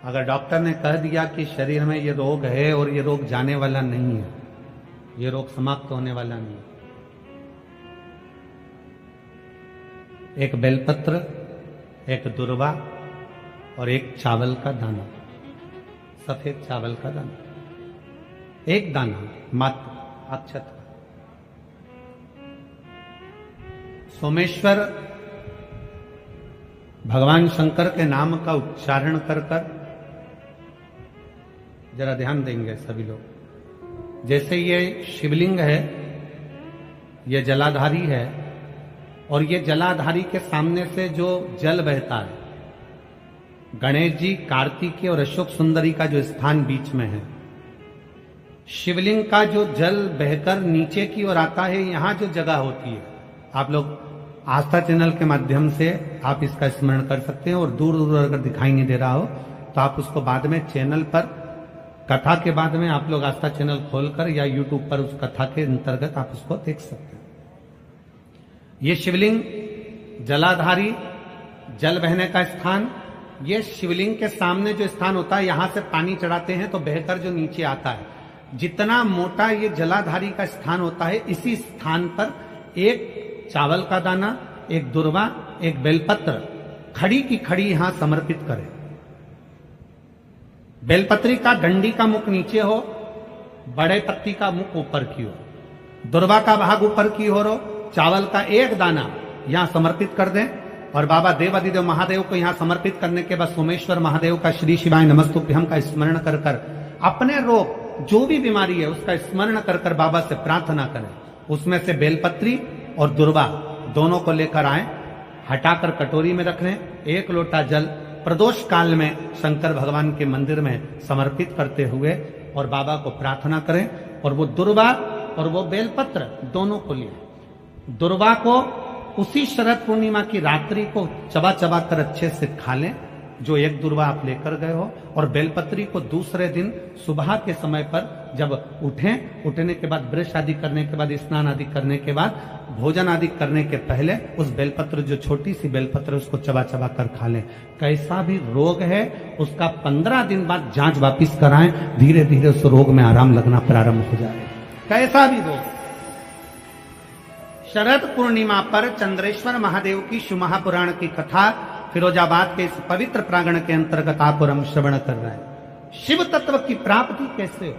अगर डॉक्टर ने कह दिया कि शरीर में ये रोग है और ये रोग जाने वाला नहीं है, ये रोग समाप्त होने वाला नहीं है, एक बेलपत्र, एक दुर्वा और एक चावल का दाना, सफेद चावल का दाना, एक दाना मात्र अक्षत का। सोमेश्वर भगवान शंकर के नाम का उच्चारण कर कर, जरा ध्यान देंगे सभी लोग। जैसे ये शिवलिंग है, ये जलाधारी है, और ये जलाधारी के सामने से जो जल बहता है, गणेश जी, कार्तिकेय और अशोक सुंदरी का जो स्थान बीच में है, शिवलिंग का जो जल बहकर नीचे की ओर आता है, यहां जो जगह होती है, आप लोग आस्था चैनल के माध्यम से आप इसका स्मरण कर सकते हैं। और दूर दूर अगर दिखाई नहीं दे रहा हो तो आप उसको बाद में चैनल पर, कथा के बाद में आप लोग आस्था चैनल खोलकर या यूट्यूब पर उस कथा के अंतर्गत आप उसको देख सकते हैं। ये शिवलिंग जलाधारी, जल बहने का स्थान, ये शिवलिंग के सामने जो स्थान होता है, यहां से पानी चढ़ाते हैं तो बहकर जो नीचे आता है, जितना मोटा ये जलाधारी का स्थान होता है, इसी स्थान पर एक चावल का दाना, एक दुर्वा, एक बेलपत्र खड़ी की खड़ी यहां समर्पित करें। बेलपत्री का डंडी का मुख नीचे हो, बड़े पत्ती का मुख ऊपर की हो, दुर्वा का भाग ऊपर की हो, चावल का एक दाना यहां समर्पित कर दें। और बाबा देवादिदेव महादेव को यहां समर्पित करने के बाद सोमेश्वर महादेव का श्री शिवाय नमस्तुभ्यम का स्मरण कर कर अपने रोग, जो भी बीमारी है उसका स्मरण कर कर बाबा से प्रार्थना करें। उसमें से बेलपत्री और दुर्वा दोनों को लेकर आए, हटाकर कटोरी में रख लें। एक लोटा जल प्रदोष काल में शंकर भगवान के मंदिर में समर्पित करते हुए और बाबा को प्रार्थना करें। और वो दुर्वा और वो बेलपत्र दोनों को लिए, दुर्वा को उसी शरद पूर्णिमा की रात्रि को चबा चबा कर अच्छे से खा लें, जो एक दुर्वा आप लेकर गए हो, और बेलपत्री को दूसरे दिन सुबह के समय पर जब उठें, उठने के बाद ब्रश आदि करने के बाद, स्नान आदि करने के बाद, भोजन आदि करने के पहले उस बेलपत्र, जो छोटी सी बेलपत्र, उसको चबा चबा कर खा लें। कैसा भी रोग है उसका 15 दिन बाद जांच वापिस कराएं, धीरे धीरे उस रोग में आराम लगना प्रारंभ हो जाए। कैसा भी रोग। शरद पूर्णिमा पर चंद्रेश्वर महादेव की शिव महापुराण की कथा फिरोजाबाद के इस पवित्र प्रांगण के अंतर्गत आप और हम श्रवण कर रहे हैं। शिव तत्व की प्राप्ति कैसे हो?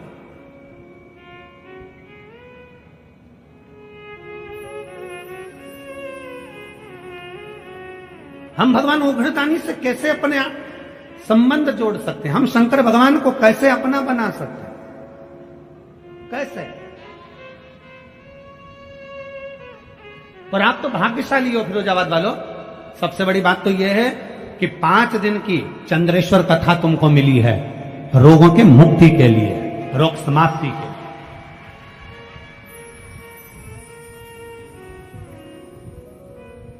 हम भगवान उघड़दानी से कैसे अपने संबंध जोड़ सकते हैं? हम शंकर भगवान को कैसे अपना बना सकते हैं? कैसे? और आप तो भाग्यशाली हो फिरोजाबाद वालों। सबसे बड़ी बात तो यह है कि 5 दिन की चंद्रेश्वर कथा तुमको मिली है रोगों के मुक्ति के लिए, रोग समाप्ति के।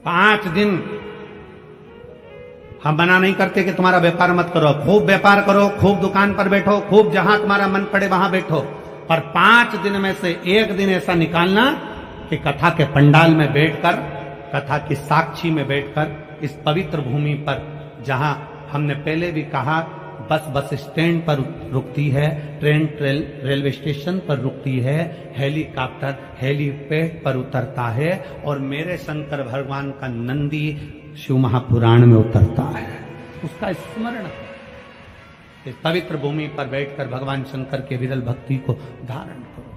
5 दिन हम मना नहीं करते कि तुम्हारा व्यापार मत करो, खूब व्यापार करो, खूब दुकान पर बैठो, खूब जहां तुम्हारा मन पड़े वहां बैठो, पर 5 दिन में से एक दिन ऐसा निकालना कि कथा के पंडाल में बैठकर, कथा की साक्षी में बैठकर, इस पवित्र भूमि पर, जहां हमने पहले भी कहा बस स्टैंड पर रुकती है, ट्रेन रेलवे स्टेशन पर रुकती है, हेलीकॉप्टर हेलीपैड पर उतरता है, और मेरे शंकर भगवान का नंदी शिव महापुराण में उतरता है। उसका स्मरण इस पवित्र भूमि पर बैठकर भगवान शंकर के विरल भक्ति को धारण करो,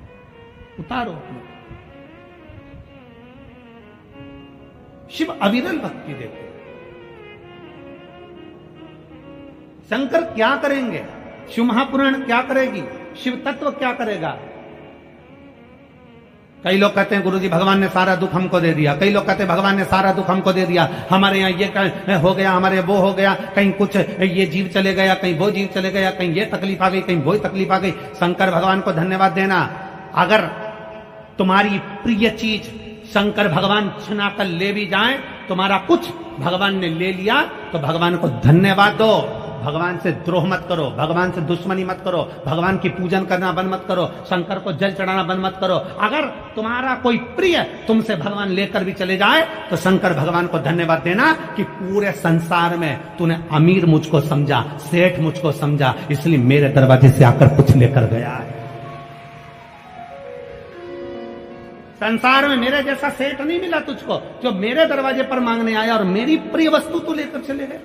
उतारो। शिव अविरल भक्ति देते हैं। शंकर क्या करेंगे? शिव महापुराण क्या करेगी? शिव तत्व क्या करेगा? कई लोग कहते हैं गुरुजी भगवान ने सारा दुख हमको दे दिया, कई लोग कहते हैं भगवान ने सारा दुख हमको दे दिया, हमारे यहाँ ये हो गया, हमारे वो हो गया, कहीं कुछ ये जीव चले गया, कहीं वो जीव चले गया, कहीं ये तकलीफ आ गई, कहीं वो तकलीफ आ गई। शंकर भगवान को धन्यवाद देना। अगर तुम्हारी प्रिय चीज शंकर भगवान छिना कर ले भी जाएं, तुम्हारा कुछ भगवान ने ले लिया तो भगवान को धन्यवाद दो। भगवान से द्रोह मत करो, भगवान से दुश्मनी मत करो, भगवान की पूजन करना बंद मत करो, शंकर को जल चढ़ाना बंद मत करो। अगर तुम्हारा कोई प्रिय तुमसे भगवान लेकर भी चले जाए तो शंकर भगवान को धन्यवाद देना कि पूरे संसार में तूने अमीर मुझको समझा, सेठ मुझको समझा, इसलिए मेरे दरवाजे से आकर कुछ लेकर गया है। संसार में मेरे जैसा सेठ नहीं मिला तुझको जो मेरे दरवाजे पर मांगने आया और मेरी प्रिय वस्तु तू लेकर चले गए।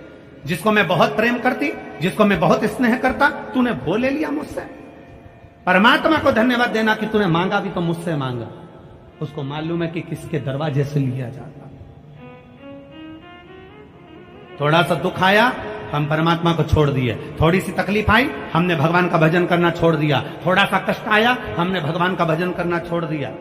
जिसको मैं बहुत प्रेम करती, जिसको मैं बहुत स्नेह करता, तूने वो ले लिया मुझसे। परमात्मा को धन्यवाद देना कि तूने मांगा भी तो मुझसे मांगा। उसको मालूम है कि किसके दरवाजे से लिया जाता। थोड़ा सा दुख आया, हम परमात्मा को छोड़ दिए। थोड़ी सी तकलीफ आई, हमने भगवान का भजन करना छोड़ दिया। थोड़ा सा कष्ट आया, हमने भगवान का भजन करना छोड़ दिया।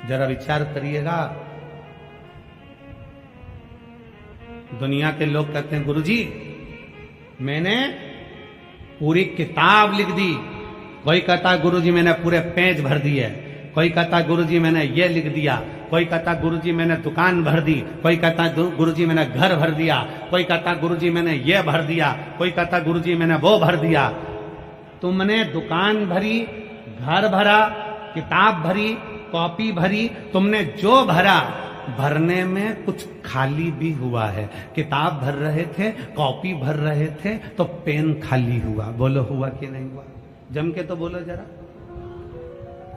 जरा विचार करिएगा। दुनिया के लोग कहते हैं गुरुजी मैंने पूरी किताब लिख दी। कोई कहता है गुरुजी मैंने पूरे पेज भर दिए। कोई कहता है गुरुजी मैंने ये लिख दिया। कोई कहता है गुरुजी मैंने दुकान भर दी। कोई कहता है गुरुजी मैंने घर भर दिया। कोई कहता है गुरुजी मैंने ये भर दिया। कोई कहता है गुरुजी मैंने वो भर दिया। तुमने दुकान भरी, घर भरा, किताब भरी, कॉपी भरी, तुमने जो भरा, भरने में कुछ खाली भी हुआ है। किताब भर रहे थे, कॉपी भर रहे थे तो पेन खाली हुआ। बोलो हुआ कि नहीं हुआ? जम के तो बोलो जरा,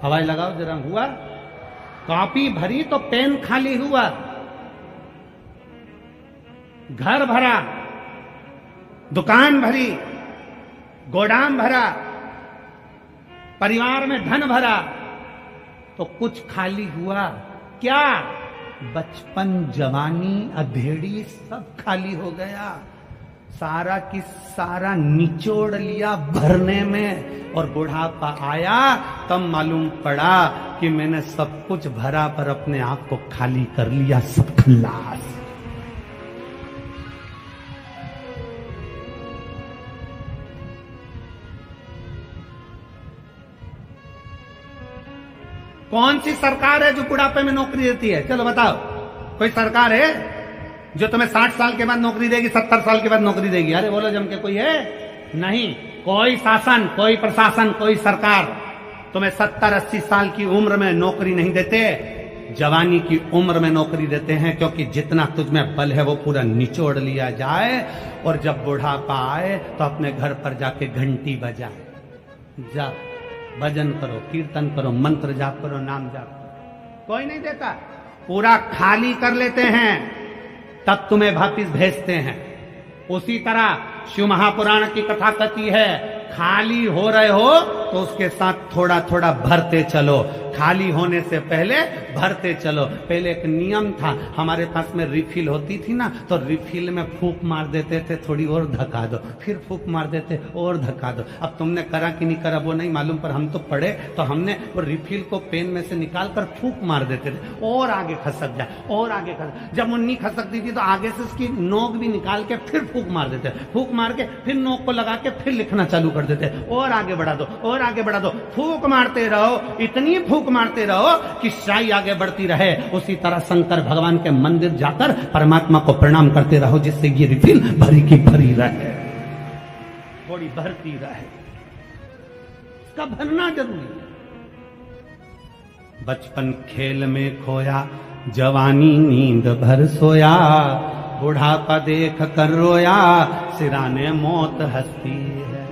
आवाज लगाओ जरा। हुआ? कॉपी भरी तो पेन खाली हुआ। घर भरा, दुकान भरी, गोदाम भरा, परिवार में धन भरा तो कुछ खाली हुआ। क्या? बचपन, जवानी, अधेड़ी सब खाली हो गया। सारा की सारा निचोड़ लिया भरने में और बुढ़ापा आया तब मालूम पड़ा कि मैंने सब कुछ भरा पर अपने आप को खाली कर लिया। सब खल्लास। कौन सी सरकार है जो बुढ़ापे में नौकरी देती है? चलो बताओ, कोई सरकार है जो तुम्हें 60 साल के बाद नौकरी देगी, 70 साल के बाद नौकरी देगी? अरे बोलो जम के, कोई है? नहीं। कोई शासन, कोई प्रशासन, कोई सरकार तुम्हें 70-80 साल की उम्र में नौकरी नहीं देते। जवानी की उम्र में नौकरी देते हैं, क्योंकि जितना तुझमें बल है वो पूरा निचोड़ लिया जाए और जब बुढ़ापा आए तो अपने घर पर जाके घंटी बजाए। जा भजन करो, कीर्तन करो, मंत्र जाप करो, नाम जाप करो। कोई नहीं देता। पूरा खाली कर लेते हैं तब तुम्हें वापिस भेजते हैं। उसी तरह शिव महापुराण की कथा कहती है, खाली हो रहे हो तो उसके साथ थोड़ा थोड़ा भरते चलो। खाली होने से पहले भरते चलो। पहले एक नियम था, हमारे पास में रिफिल होती थी ना, तो रिफिल में फूंक मार देते थे, थोड़ी और धक्का दो, फिर फूंक मार देते और धक्का दो। अब तुमने करा कि नहीं करा वो नहीं मालूम, पर हम तो पढ़े तो हमने वो रिफिल को पेन में से निकाल कर फूंक मार देते थे और आगे खसक जाए, और आगे खसक। जब वो नहीं खसकती थी तो आगे से उसकी नोक भी निकाल के फिर फूंक मार देते। फूंक मार के फिर नोक को लगा के फिर लिखना चालू कर देते, और आगे बढ़ा दो, और आगे बढ़ा दो। फूंक मारते रहो, इतनी फूंक मारते रहो कि स्याही आगे बढ़ती रहे। उसी तरह शंकर भगवान के मंदिर जाकर परमात्मा को प्रणाम करते रहो, जिससे ये रिफिल भरी की भरी रहे, थोड़ी भरती रहे। इसका भरना जरूरी है। बचपन खेल में खोया, जवानी नींद भर सोया, बुढ़ापा देख कर रोया, सिराने मौत हंसती है।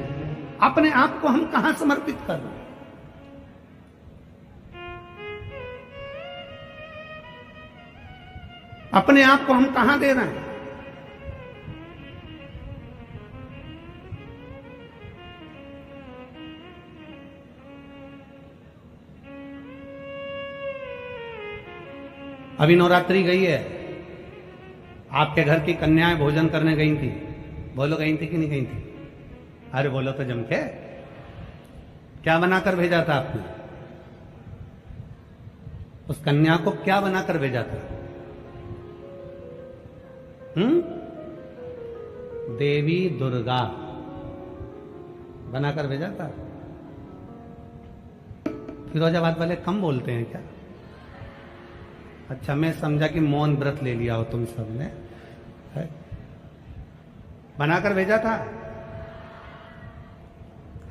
अपने आप को हम कहां समर्पित कर रहे हैं? अपने आप को हम कहां दे रहे हैं? अभी नवरात्रि गई है, आपके घर की कन्याएं भोजन करने गई थी। बोलो गई थी कि नहीं गई थी? अरे बोलो तो जम के। क्या बनाकर भेजा था आपने? उस कन्या को क्या बनाकर भेजा था? देवी दुर्गा बनाकर भेजा था। फिरोजाबाद वाले कम बोलते हैं क्या? अच्छा, मैं समझा कि मौन व्रत ले लिया हो तुम सबने। बनाकर भेजा था।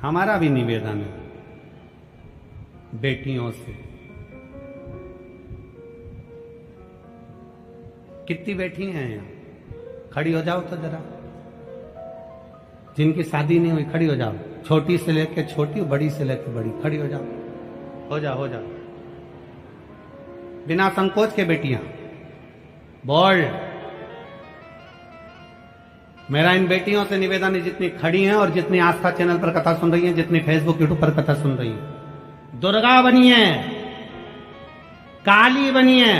हमारा भी निवेदन है बेटियों से, कितनी बेटी हैं यहाँ? खड़ी हो जाओ तो जरा, जिनकी शादी नहीं हुई खड़ी हो जाओ, छोटी से लेके छोटी, बड़ी से लेके बड़ी, खड़ी हो जाओ, हो जाओ हो जाओ, बिना संकोच के बेटियां बोल। मेरा इन बेटियों से निवेदन है, जितनी खड़ी हैं और जितनी आस्था चैनल पर कथा सुन रही हैं, जितनी फेसबुक यूट्यूब पर कथा सुन रही हैं, दुर्गा बनिए, काली बनिए,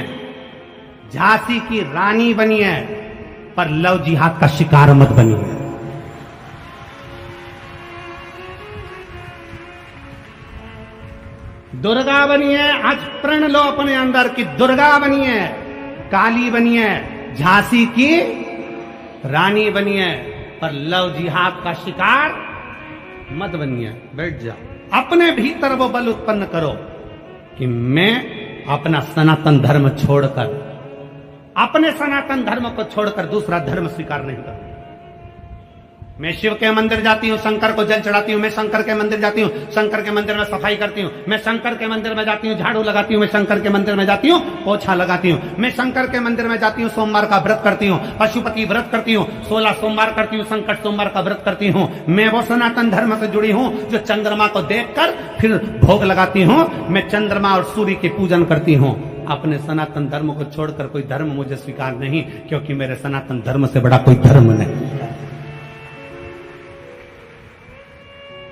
झांसी की रानी बनिए, पर लव जिहाद का शिकार मत बनिए। दुर्गा बनिए, आज प्रण लो अपने अंदर की दुर्गा बनिए, काली बनिए, झांसी की रानी बनिए, पर लव जिहाद का शिकार मत बनिए। बैठ जाओ, अपने भीतर वो बल उत्पन्न करो कि मैं अपना सनातन धर्म छोड़कर, अपने सनातन धर्म को छोड़कर दूसरा धर्म स्वीकार नहीं करूं। मैं शिव के मंदिर जाती हूं, शंकर को जल चढ़ाती हूं, मैं शंकर के मंदिर जाती हूं, शंकर के मंदिर में सफाई करती हूं, मैं शंकर के मंदिर में जाती हूं, झाड़ू लगाती हूं, मैं शंकर के मंदिर में जाती हूं, पोछा लगाती हूं, मैं शंकर के मंदिर में जाती हूं, सोमवार का व्रत करती हूं, पशुपति व्रत करती हूं, 16 सोमवार करती हूं, संकट सोमवार का व्रत करती हूं। मैं वो सनातन धर्म से जुड़ी हूं जो चंद्रमा को देखकर फिर भोग लगाती हूं, मैं चंद्रमा और सूर्य की पूजन करती हूं। अपने सनातन धर्म को छोड़कर कोई धर्म मुझे स्वीकार नहीं, क्योंकि मेरे सनातन धर्म से बड़ा कोई धर्म नहीं।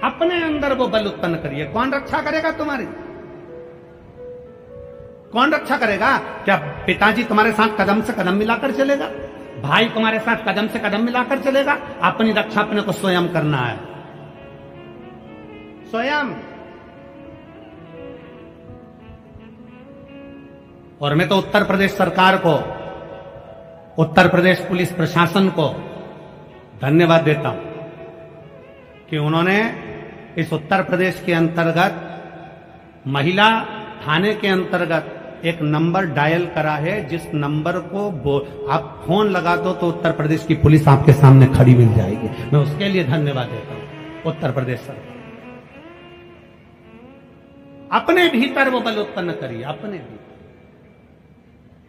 अपने अंदर वो बल उत्पन्न करिए। कौन रक्षा करेगा तुम्हारी? कौन रक्षा करेगा? क्या पिताजी तुम्हारे साथ कदम से कदम मिलाकर चलेगा? भाई तुम्हारे साथ कदम से कदम मिलाकर चलेगा? अपनी रक्षा अपने को स्वयं करना है, स्वयं। और मैं तो उत्तर प्रदेश सरकार को, उत्तर प्रदेश पुलिस प्रशासन को धन्यवाद देता हूं कि उन्होंने इस उत्तर प्रदेश के अंतर्गत महिला थाने के अंतर्गत एक नंबर डायल करा है, जिस नंबर को आप फोन लगा दो तो उत्तर प्रदेश की पुलिस आपके सामने खड़ी मिल जाएगी। मैं उसके लिए धन्यवाद देता हूं उत्तर प्रदेश सरकार। अपने भीतर वो बल उत्पन्न करिए, अपने भीतर।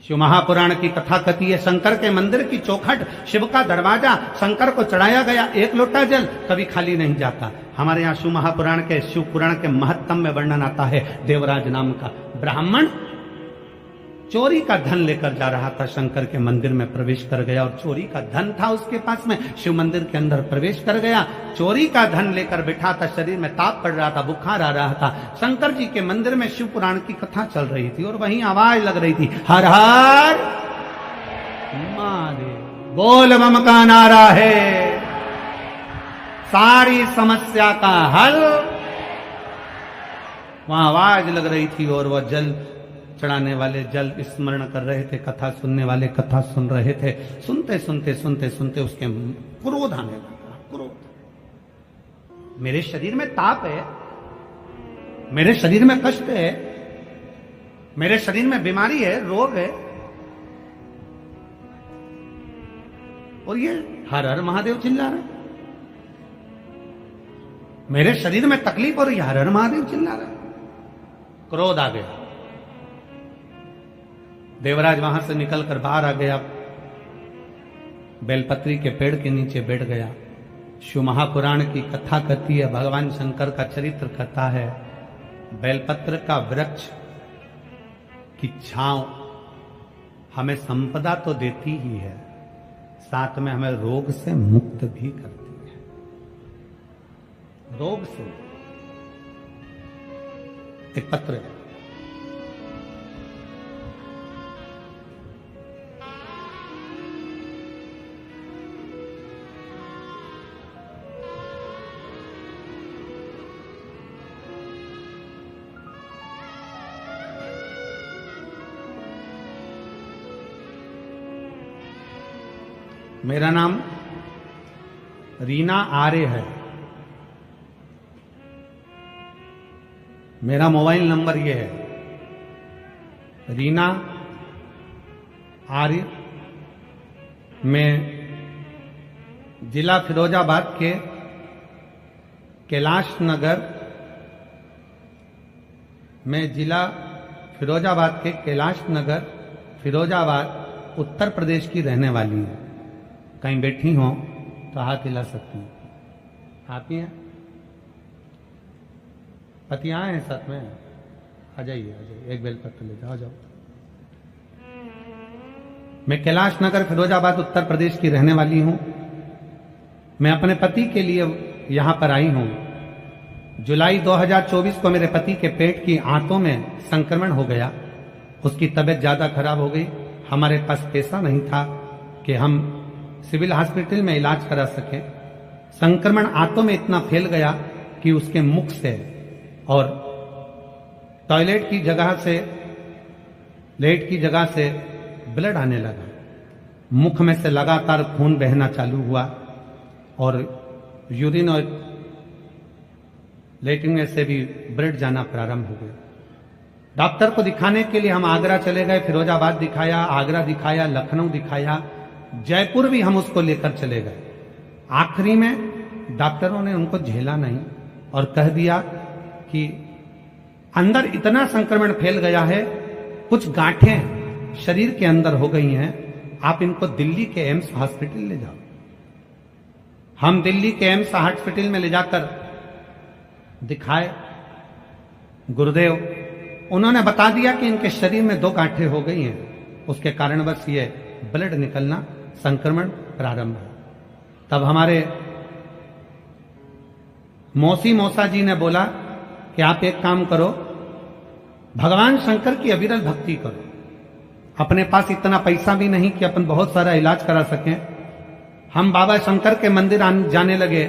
शिव महापुराण की कथा कथी है, शंकर के मंदिर की चौखट, शिव का दरवाजा, शंकर को चढ़ाया गया एक लोटा जल कभी खाली नहीं जाता। हमारे यहाँ शिव महापुराण के, शिव पुराण के महत्तम में वर्णन आता है, देवराज नाम का ब्राह्मण चोरी का धन लेकर जा रहा था, शंकर के मंदिर में प्रवेश कर गया और चोरी का धन था उसके पास में, शिव मंदिर के अंदर प्रवेश कर गया, चोरी का धन लेकर बैठा था, शरीर में ताप पड़ रहा था, बुखार आ रहा था। शंकर जी के मंदिर में शिव पुराण की कथा चल रही थी और वहीं आवाज लग रही थी, हर हर महादेव, बोल बम का नारा है, सारी समस्या का हल। वहां आवाज लग रही थी और वह जल चढ़ाने वाले जल स्मरण कर रहे थे, कथा सुनने वाले कथा सुन रहे थे। सुनते सुनते सुनते सुनते उसके क्रोध आने लगा, क्रोध। मेरे शरीर में ताप है, मेरे शरीर में कष्ट है, मेरे शरीर में बीमारी है, रोग है, और ये हर हर महादेव चिल्ला रहा है। मेरे शरीर में तकलीफ और ये हर हर महादेव चिल्ला रहा है। क्रोध आ गया। देवराज वहां से निकलकर बाहर आ गया, बेलपत्री के पेड़ के नीचे बैठ गया। शिव महापुराण की कथा कथी है, भगवान शंकर का चरित्र कथा है। बेलपत्र का वृक्ष की छांव हमें संपदा तो देती ही है, साथ में हमें रोग से मुक्त भी करती है। रोग से एक पत्र है, मेरा नाम रीना आर्य है। मेरा मोबाइल नंबर ये है, रीना आर्य। मैं जिला फिरोजाबाद के कैलाश नगर, मैं जिला फिरोजाबाद के कैलाश नगर, फिरोजाबाद, उत्तर प्रदेश की रहने वाली हूँ। कहीं बैठी हो तो हाथ हिला सकती हूँ। आप ही हैं? पति आए हैं साथ में? आ जाइए, एक बेलपत्र ले जाओ। मैं कैलाश नगर, फिरोजाबाद, उत्तर प्रदेश की रहने वाली हूँ। मैं अपने पति के लिए यहाँ पर आई हूँ। जुलाई 2024 को मेरे पति के पेट की आंतों में संक्रमण हो गया। उसकी तबीयत ज्यादा खराब हो गई। हमारे पास पैसा नहीं था कि हम सिविल हॉस्पिटल में इलाज करा सके। संक्रमण आंतों में इतना फैल गया कि उसके मुख से और टॉयलेट की जगह से, लेट की जगह से ब्लड आने लगा। मुख में से लगातार खून बहना चालू हुआ और यूरिन और लेटरिन में से भी ब्लड जाना प्रारंभ हो गया। डॉक्टर को दिखाने के लिए हम आगरा चले गए। फिरोजाबाद दिखाया, आगरा दिखाया, लखनऊ दिखाया, जयपुर भी हम उसको लेकर चले गए। आखिरी में डॉक्टरों ने उनको झेला नहीं और कह दिया कि अंदर इतना संक्रमण फैल गया है, कुछ गांठें शरीर के अंदर हो गई हैं, आप इनको दिल्ली के एम्स हॉस्पिटल ले जाओ। हम दिल्ली के एम्स हॉस्पिटल में ले जाकर दिखाए। गुरुदेव, उन्होंने बता दिया कि इनके शरीर में 2 गांठें हो गई हैं, उसके कारणवश ये ब्लड निकलना, संक्रमण प्रारंभ है। तब हमारे मौसा जी ने बोला कि आप एक काम करो, भगवान शंकर की अविरल भक्ति करो। अपने पास इतना पैसा भी नहीं कि अपन बहुत सारा इलाज करा सकें। हम बाबा शंकर के मंदिर जाने लगे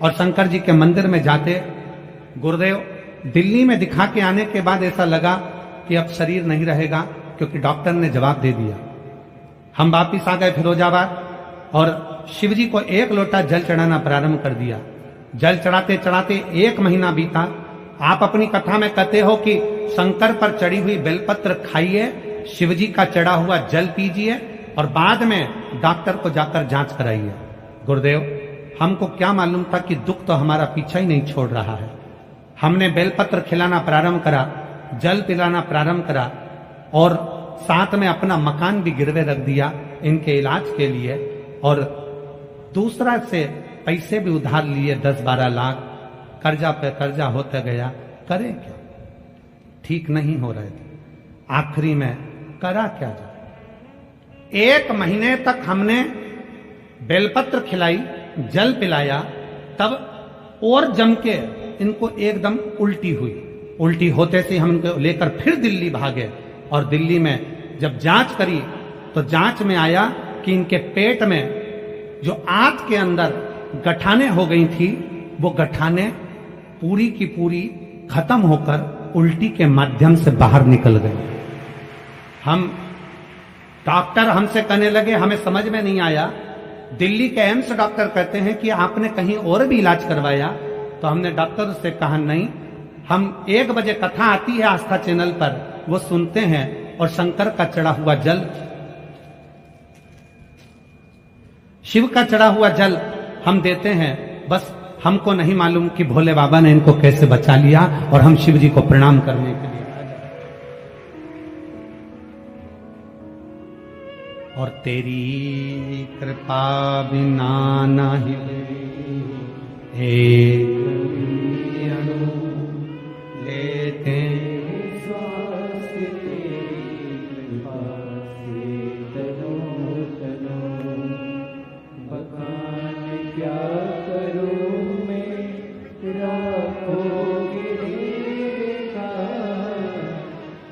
और शंकर जी के मंदिर में जाते। गुरुदेव, दिल्ली में दिखा के आने के बाद ऐसा लगा कि अब शरीर नहीं रहेगा, क्योंकि डॉक्टर ने जवाब दे दिया। हम वापिस आ गए फिरोजाबाद और शिव जी को 1 लोटा जल चढ़ाना प्रारंभ कर दिया। जल चढ़ाते चढ़ाते 1 महीना बीता। आप अपनी कथा में कहते हो कि शंकर पर चढ़ी हुई बेलपत्र खाइए, शिव जी का चढ़ा हुआ जल पीजिए और बाद में डॉक्टर को जाकर जांच कराइए। गुरुदेव, हमको क्या मालूम था कि दुख तो हमारा पीछा ही नहीं छोड़ रहा है। हमने बेलपत्र खिलाना प्रारंभ करा, जल पिलाना प्रारंभ करा और साथ में अपना मकान भी गिरवे रख दिया इनके इलाज के लिए, और दूसरा से पैसे भी उधार लिए 10-12 लाख। कर्जा पे कर्जा होता गया। करें क्या? ठीक नहीं हो रहे थे। आखिरी में करा क्या जाए? 1 महीने तक हमने बेलपत्र खिलाई, जल पिलाया, तब और जम के इनको एकदम उल्टी हुई। उल्टी होते से हम इनको लेकर फिर दिल्ली भागे और दिल्ली में जब जांच करी तो जांच में आया कि इनके पेट में जो आंत के अंदर गठाने हो गई थी, वो गठाने पूरी की पूरी खत्म होकर उल्टी के माध्यम से बाहर निकल गई। हम डॉक्टर हमसे कहने लगे, हमें समझ में नहीं आया। दिल्ली के एम्स डॉक्टर कहते हैं कि आपने कहीं और भी इलाज करवाया? तो हमने डॉक्टर से कहा नहीं, हम 1 बजे कथा आती है आस्था चैनल पर, वो सुनते हैं और शंकर का चढ़ा हुआ जल, शिव का चढ़ा हुआ जल हम देते हैं। बस हमको नहीं मालूम कि भोले बाबा ने इनको कैसे बचा लिया और हम शिव जी को प्रणाम करने के लिए आ जाए। और तेरी कृपा बिना नहीं लेते श्वास तेरी कृपा से तनो तनो, बखान क्या करूं मैं, राखोगे देखा,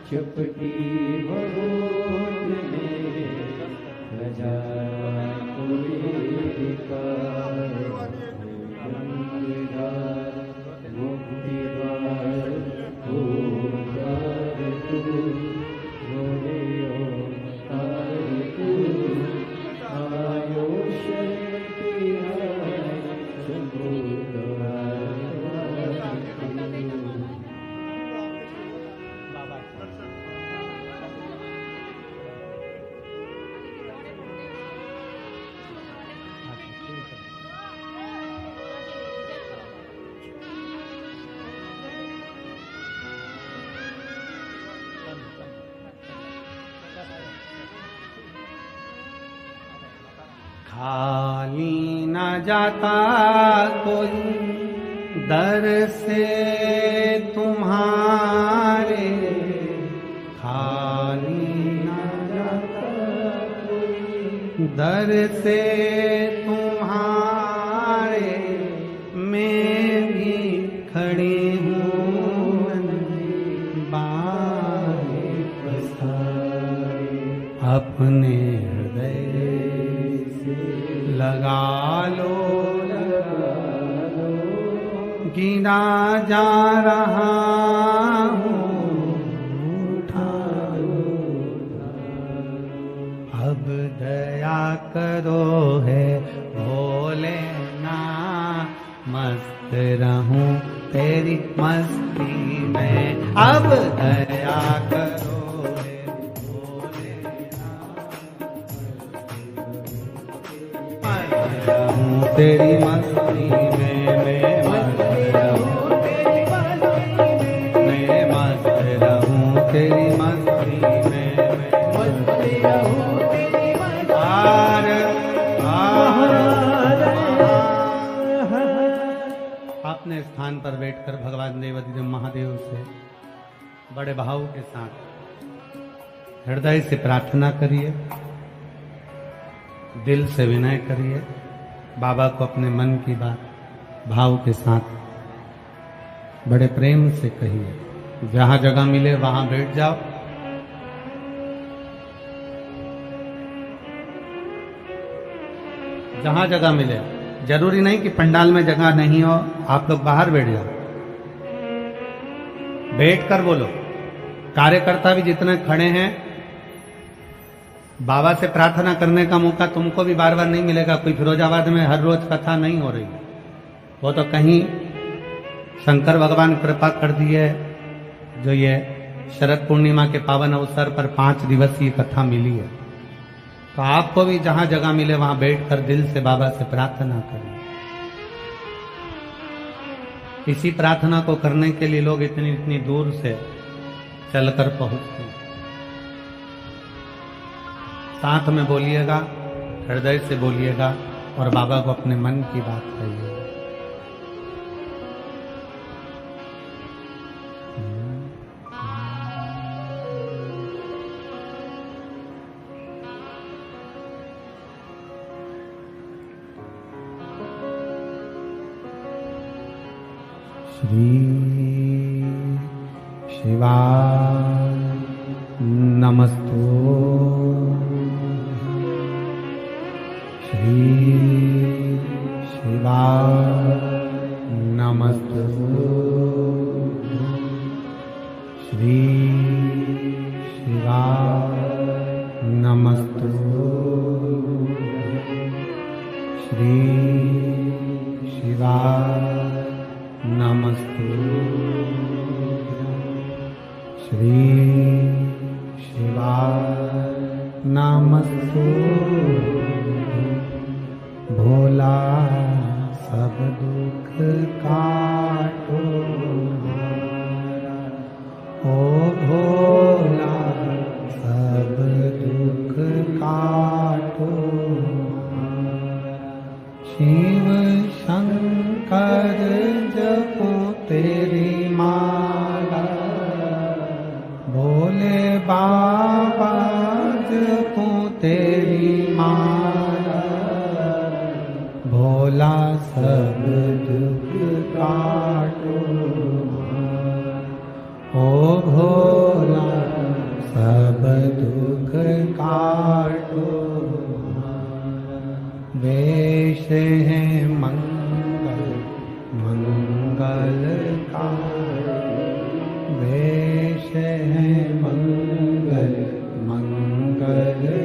चपटी भगोद में प्रजा को देखा। खाली न जाता कोई दर से तुम्हारे, खाली न जाता कोई दर से तुम्हारे, मैं भी खड़ी हूँ बाहे पसारे। अपने हृदय लगा लो, गिना जा रहा हूँ, उठा लो। अब दया करो है भोलेनाथ, मस्त रहूं तेरी मस्ती में। अब दया करो है भोलेनाथ, मस्त रहूं तेरी मस्ती में। मैं मस्त रहूं तेरी मस्ती में, मैं मस्त रहूं तेरी मस्ती में, मैं मस्त रहूं तेरी मस्ती में। अपने स्थान पर बैठकर भगवान देवाधिदेव महादेव से बड़े भाव के साथ हृदय से प्रार्थना करिए, दिल से विनय करिए, बाबा को अपने मन की बात भाव के साथ बड़े प्रेम से कहिए। जहां जगह मिले वहां बैठ जाओ, जहां जगह मिले। जरूरी नहीं कि पंडाल में जगह नहीं हो, आप लोग बाहर बैठ जाओ, बैठ कर बोलो। कार्यकर्ता भी जितने खड़े हैं, बाबा से प्रार्थना करने का मौका तुमको भी बार बार नहीं मिलेगा। कोई फिरोजाबाद में हर रोज कथा नहीं हो रही, वो तो कहीं शंकर भगवान कृपा कर दिए, जो ये शरद पूर्णिमा के पावन अवसर पर 5 दिवसीय कथा मिली है। तो आपको भी जहां जगह मिले वहां बैठकर दिल से बाबा से प्रार्थना करिए। इसी प्रार्थना को करने के लिए लोग इतनी इतनी दूर से चलकर पहुंचते हैं। साथ में बोलिएगा, हृदय से बोलिएगा और बाबा को अपने मन की बात कहिए। श्री शिवाय नमस्तु, श्री शिवाय नमस्तु, श्री शिवाय नमस्तु, श्री शिवाय नमस्तु, श्री शिवाय नमस्तु। भोला सब दुख काटो हमारा, ओ भोला सब दुख काटो हमारा। शिव शंकर जपो तेरी माला, भोले बाबा जपो तेरी माला। भोला सब दुख काटो हमारा, ओ भोला सब दुख काटो हमारा। वेश है मंगल मंगलकारी, वेश है मंगल मंगलकारी।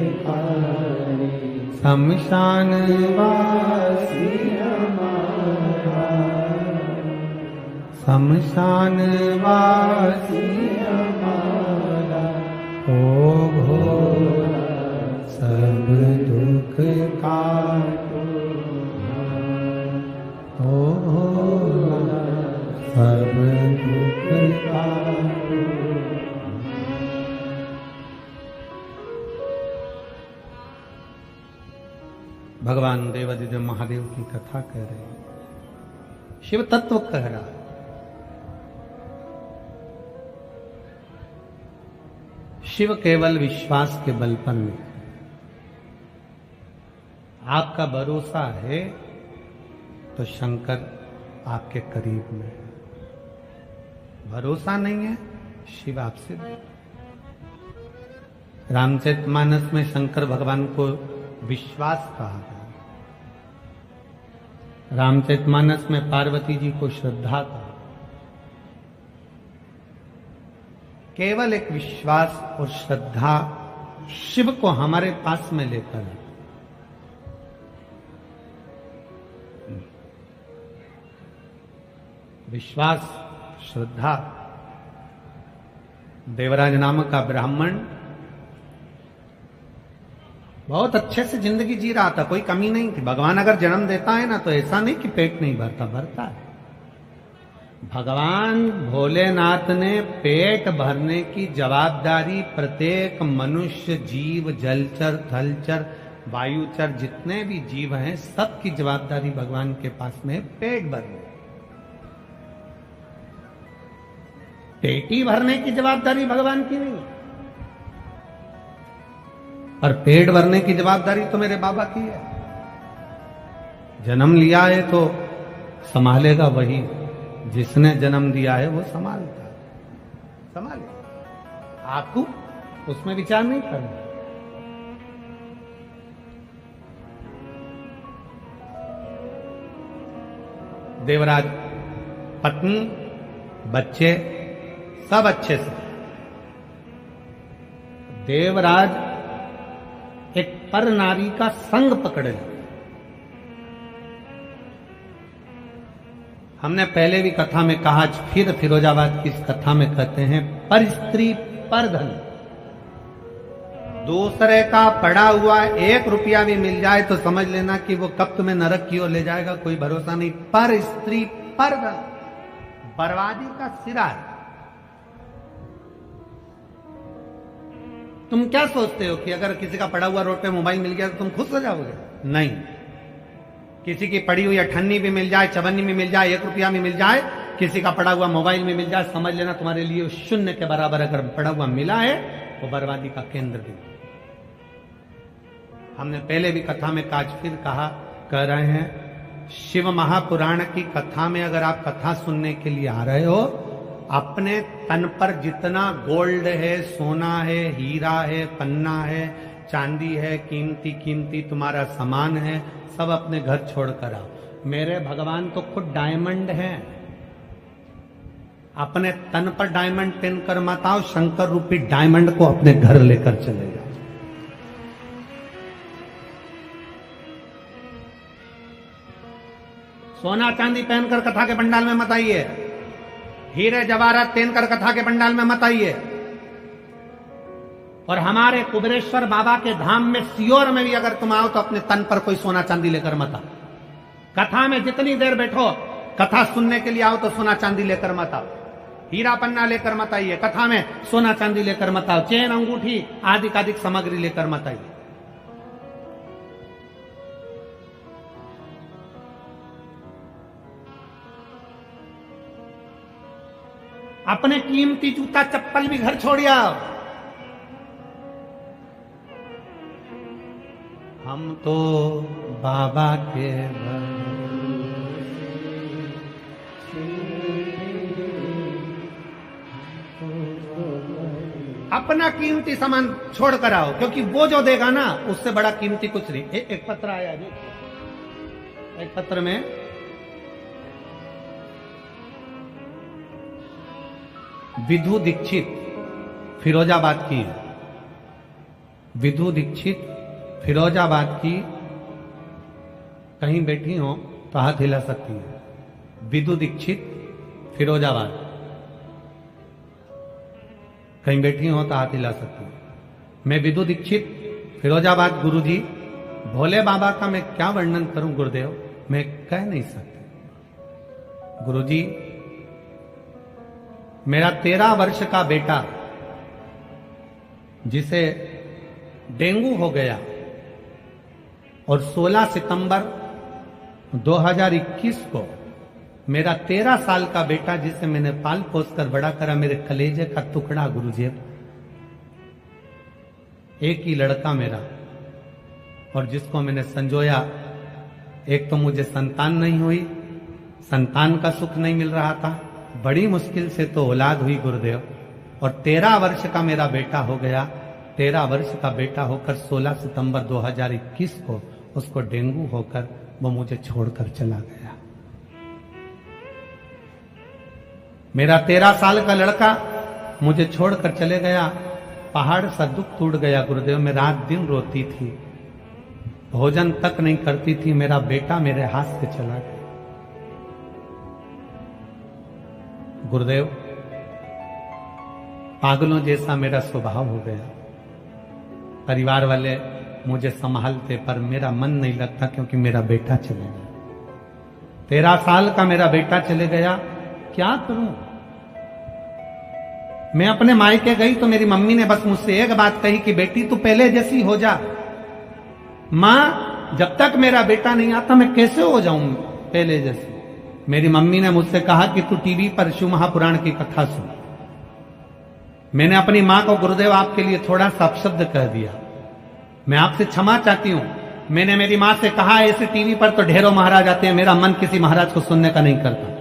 शमशान वासी हमारा, शमशान वासी हमारा। ओ भोला सब दुख काटो हमारा, ओ भोला सब दुख काटो। भगवान देवादिदेव महादेव की कथा कह रहे हैं, शिव तत्व कह रहा है। शिव केवल विश्वास के बल पर नहीं, आपका भरोसा है तो शंकर आपके करीब में है, भरोसा नहीं है शिव आपसे दूर। रामचरितमानस में शंकर भगवान को विश्वास कहा गया, रामचरितमानस में पार्वती जी को श्रद्धा कहा। केवल एक विश्वास और श्रद्धा शिव को हमारे पास में लेकर है। विश्वास, श्रद्धा। देवराज नामक का ब्राह्मण बहुत अच्छे से जिंदगी जी रहा था, कोई कमी नहीं थी। भगवान अगर जन्म देता है ना तो ऐसा नहीं कि पेट नहीं भरता, भरता है। भगवान भोलेनाथ ने पेट भरने की जवाबदारी प्रत्येक मनुष्य, जीव, जलचर, थलचर, वायुचर, जितने भी जीव हैं सबकी जवाबदारी भगवान के पास में पेट भरने। पेटी भरने की जवाबदारी भगवान की नहीं, और पेट भरने की जवाबदारी तो मेरे बाबा की है। जन्म लिया है तो संभालेगा वही, जिसने जन्म दिया है वो संभालता है, संभाले। आपको उसमें विचार नहीं करना। देवराज पत्नी, बच्चे सब अच्छे से। देवराज एक पर नारी का संग पकड़े। हमने पहले भी कथा में कहा, फिर फिरोजाबाद की इस कथा में कहते हैं पर स्त्री पर धन। दूसरे का पड़ा हुआ 1 रुपया भी मिल जाए तो समझ लेना कि वो कब तुम्हें नरक की ओर ले जाएगा, कोई भरोसा नहीं। पर स्त्री पर धन, बर्बादी का सिरा है। तुम क्या सोचते हो कि अगर किसी का पड़ा हुआ रोड पे मोबाइल मिल गया तो तुम खुश हो जाओगे? नहीं। किसी की पड़ी हुई अठन्नी भी मिल जाए, चवन्नी भी मिल जाए, 1 रुपया भी मिल जाए, किसी का पड़ा हुआ मोबाइल में मिल जाए, समझ लेना तुम्हारे लिए शून्य के बराबर अगर पड़ा हुआ मिला है वो बर्बादी का केंद्र भी। हमने पहले भी कथा में आज फिर कहा, कह रहे हैं, शिव महापुराण की कथा में अगर आप कथा सुनने के लिए आ रहे हो, अपने तन पर जितना गोल्ड है, सोना है, हीरा है, पन्ना है, चांदी है, कीमती कीमती तुम्हारा सामान है, सब अपने घर छोड़कर आओ। मेरे भगवान तो खुद डायमंड हैं। अपने तन पर डायमंड पहनकर मत आओ, शंकर रूपी डायमंड को अपने घर लेकर चले जाओ। सोना चांदी पहनकर कथा के पंडाल में मत आइए, हीरे जवाहरात पहनकर कथा के पंडाल में मत आइए। और हमारे कुबेरेश्वर बाबा के धाम में सियोर में भी अगर तुम आओ तो अपने तन पर कोई सोना चांदी लेकर मत आओ। कथा में जितनी देर बैठो, कथा सुनने के लिए आओ तो सोना चांदी लेकर मत आओ, हीरा पन्ना लेकर मत आइए। कथा में सोना चांदी लेकर मत आओ, चेन अंगूठी आदि कादिक सामग्री लेकर मत आइए। अपने कीमती जूता चप्पल भी घर छोड़ आओ। हम तो बाबा के अपना कीमती सामान छोड़ कर आओ, क्योंकि वो जो देगा ना उससे बड़ा कीमती कुछ नहीं। एक पत्र आया जी, एक पत्र में विधु दीक्षित फिरोजाबाद की है। विधु दीक्षित फिरोजाबाद की, कहीं बैठी हो तो हाथ हिला सकती है। विधु दीक्षित फिरोजाबाद, कहीं बैठी हो तो हाथ हिला सकती है। मैं विधु दीक्षित फिरोजाबाद। गुरुजी, भोले बाबा का मैं क्या वर्णन करूं गुरुदेव, मैं कह नहीं सकती। गुरुजी, मेरा 13 वर्ष का बेटा जिसे डेंगू हो गया और 16 सितंबर 2021 को मेरा 13 साल का बेटा, जिसे मैंने पाल पोस कर बड़ा करा, मेरे कलेजे का टुकड़ा गुरुजी, एक ही लड़का मेरा, और जिसको मैंने संजोया। एक तो मुझे संतान नहीं हुई, संतान का सुख नहीं मिल रहा था, बड़ी मुश्किल से तो औलाद हुई गुरुदेव, और 13 वर्ष का मेरा बेटा हो गया। 13 वर्ष का बेटा होकर 16 सितंबर 2021 को उसको डेंगू होकर वो मुझे छोड़कर चला गया। मेरा 13 साल का लड़का मुझे छोड़कर चले गया। पहाड़ सा दुख टूट गया गुरुदेव। मैं रात दिन रोती थी, भोजन तक नहीं करती थी। मेरा बेटा मेरे हाथ से चला गया। गुरुदेव, पागलों जैसा मेरा स्वभाव हो गया। परिवार वाले मुझे संभालते, पर मेरा मन नहीं लगता, क्योंकि मेरा बेटा चले गया। 13 साल का मेरा बेटा चले गया। क्या करूं? मैं अपने मायके गई तो मेरी मम्मी ने बस मुझसे एक बात कही कि बेटी तू पहले जैसी हो जा। मां, जब तक मेरा बेटा नहीं आता मैं कैसे हो जाऊं पहले जैसी? मेरी मम्मी ने मुझसे कहा कि तू टीवी पर शिव महापुराण की कथा सुन। मैंने अपनी मां को गुरुदेव आपके लिए थोड़ा सा अपशब्द कह दिया, मैं आपसे क्षमा चाहती हूं। मैंने मेरी मां से कहा ऐसे टीवी पर तो ढेरों महाराज आते हैं, मेरा मन किसी महाराज को सुनने का नहीं करता।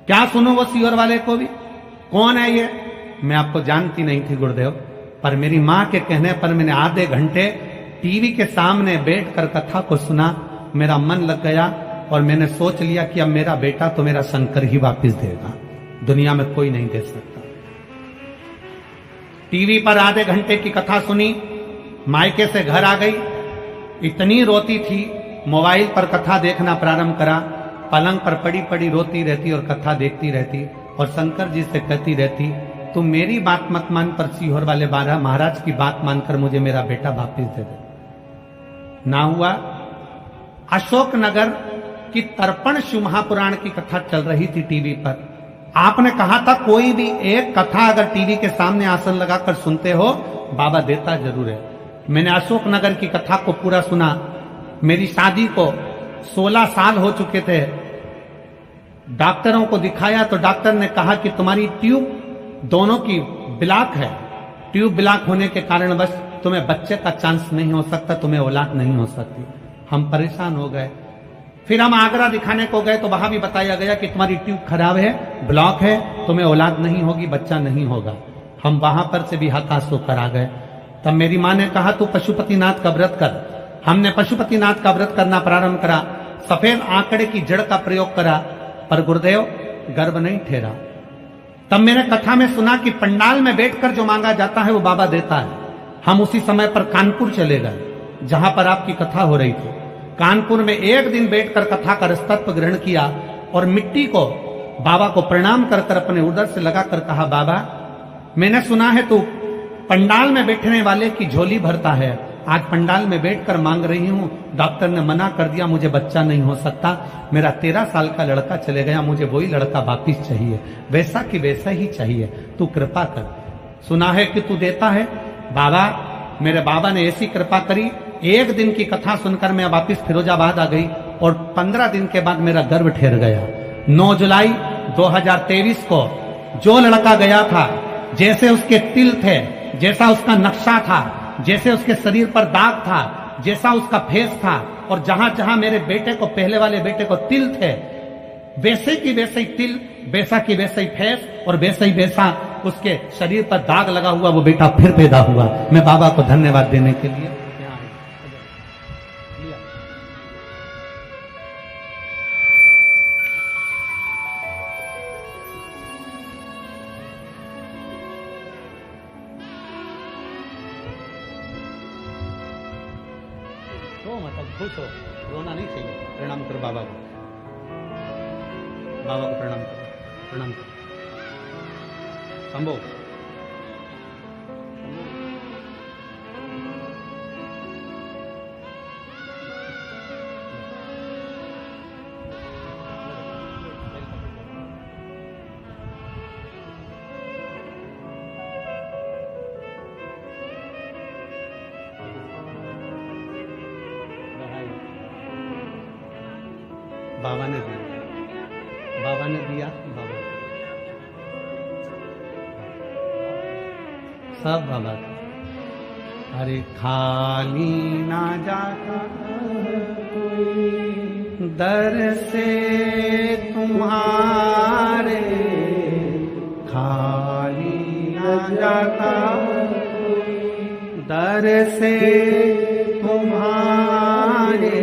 क्या सुनो वो सीवर वाले को भी? कौन है ये? मैं आपको जानती नहीं थी गुरुदेव, पर मेरी मां के कहने पर मैंने आधे घंटे टीवी के सामने बैठकर कथा को सुना। मेरा मन लग गया और मैंने सोच लिया कि अब मेरा बेटा तो मेरा शंकर ही वापस देगा, दुनिया में कोई नहीं दे सकता। टीवी पर आधे घंटे की कथा सुनी, मायके से घर आ गई, इतनी रोती थी, मोबाइल पर कथा देखना प्रारंभ करा। पलंग पर पड़ी पड़ी रोती रहती और कथा देखती रहती, और शंकर जी से कहती रहती तुम मेरी बात मत मान, पर सीहोर वाले बारह महाराज की बात मानकर मुझे मेरा बेटा वापिस दे दे। ना हुआ। अशोक नगर की तर्पण शिव महापुराण की कथा चल रही थी टीवी पर। आपने कहा था कोई भी एक कथा अगर टीवी के सामने आसन लगाकर सुनते हो, बाबा देता जरूर है। मैंने अशोक नगर की कथा को पूरा सुना। मेरी शादी को 16 साल हो चुके थे। डॉक्टरों को दिखाया तो डॉक्टर ने कहा कि तुम्हारी ट्यूब दोनों की ब्लॉक है, ट्यूब ब्लॉक होने के कारण बस तुम्हें बच्चे का चांस नहीं हो सकता, तुम्हें औलाद नहीं हो सकती। हम परेशान हो गए। फिर हम आगरा दिखाने को गए तो वहां भी बताया गया कि तुम्हारी ट्यूब खराब है, ब्लॉक है, तुम्हें औलाद नहीं होगी, बच्चा नहीं होगा। हम वहां पर से भी हताश होकर आ गए। तब मेरी मां ने कहा तू पशुपतिनाथ का व्रत कर। हमने पशुपतिनाथ का व्रत करना प्रारंभ करा। सफेद आंकड़े की जड़ का प्रयोग करा, पर गुरुदेव गर्भ नहीं ठहरा। तब मैंने कथा में सुना कि पंडाल में बैठकर जो मांगा जाता है वो बाबा देता है। हम उसी समय पर कानपुर चले गए, जहां पर आपकी कथा हो रही थी। कानपुर में एक दिन बैठकर कथा का रसतत्व ग्रहण किया और मिट्टी को बाबा को प्रणाम कर कर अपने उदर से लगाकर कहा बाबा, मैंने सुना है तू पंडाल में बैठने वाले की झोली भरता है। आज पंडाल में बैठकर मांग रही हूं, डॉक्टर ने मना कर दिया, मुझे बच्चा नहीं हो सकता। मेरा 13 साल का लड़का चले गया, मुझे वही लड़का वापिस चाहिए, वैसा कि वैसा ही चाहिए। तू कृपा कर। सुना है कि तू देता है। बाबा, मेरे बाबा ने ऐसी कृपा करी, एक दिन की कथा सुनकर मैं वापिस फिरोजाबाद आ गई और 15 दिन के बाद मेरा गर्भ ठहर गया। 9 जुलाई 2023 को जो लड़का गया था, जैसे उसके तिल थे, जैसा उसका नक्शा था, जैसे उसके शरीर पर दाग था, जैसा उसका फेस था, और जहां जहां मेरे बेटे को, पहले वाले बेटे को तिल थे, वैसे की वैसे ही तिल, वैसा की वैसे ही फेस, और वैसे ही वैसा उसके शरीर पर दाग लगा हुआ वो बेटा फिर पैदा हुआ। मैं बाबा को धन्यवाद देने के लिए तो मतलब खुश हो, रोना नहीं चाहिए। प्रणाम करो बाबा को, बाबा को प्रणाम करो, प्रणाम करो। संभो बाबा ने दिया, बाबा ने दिया, बाबा सब बाबा। अरे खाली ना जाता दर से तुम्हारे, खाली ना जाता दर से तुम्हारे,